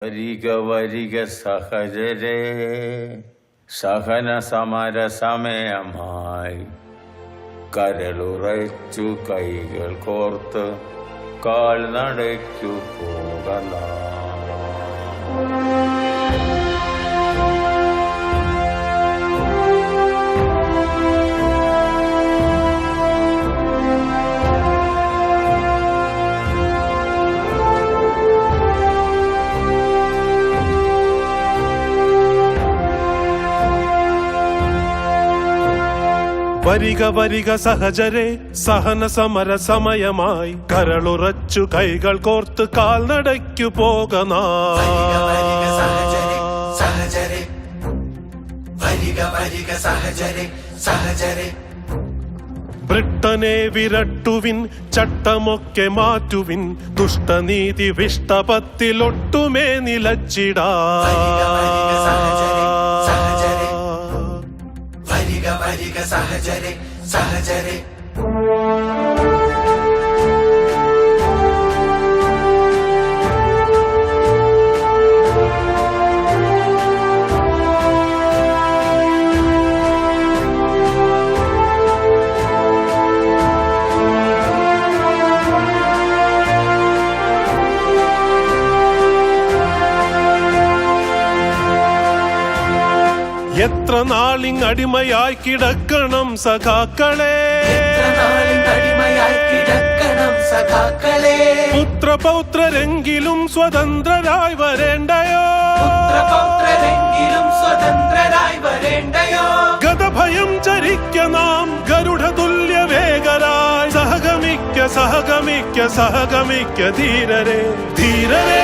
വരിക വരിക സഹജരേ, സഹന സമര സമയമായി. കരളുറച്ചു കൈകൾ കോർത്ത് കാൽനടയ്ക്കു പോകലാം. വരിക വരിക സഹജരെ, സഹന സമര സമയമായി. കരളുറച്ചു കൈകൾ കോർത്ത് കാൽനടയ്ക്കു പോകനാ. ബ്രിട്ടനെ വിരട്ടുവിൻ, ചട്ടമൊക്കെ മാറ്റുവിൻ. ദുഷ്ടനീതി വിഷ്ടപത്തിലൊട്ടുമേ നിലച്ചിടാ. സഹജരെ സഹജരെ എത്ര നാളിങ് അടിമയായി കിടക്കണം സഖാക്കളെ, പുത്രപൗത്രരെങ്കിലും സ്വതന്ത്രരായി വരേണ്ടയോ. ഗതഭയം ചരിക്ക നാം ഗരുഡ തുല്യ വേഗരായി. സഹഗമിക്ക സഹഗമിക്ക സഹഗമിക്ക ധീരരെ ധീരരെ.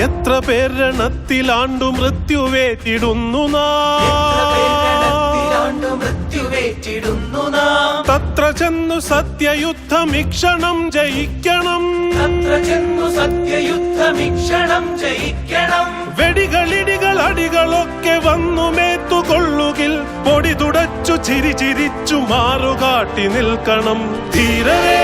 എത്ര പേർ രണത്തിലാണ്ടു മൃത്യുവേറ്റിടുന്നു നാം. തത്ര ചെന്നു സത്യയുദ്ധമിക്ഷണം ജയിക്കണം. വെടികളിടികൾ അടികളൊക്കെ വന്നു മേത്തുകൊള്ളുകിൽ പൊടി തുടച്ചു ചിരി ചിരിച്ചു മാറുകാട്ടി നിൽക്കണം ധീരരേ.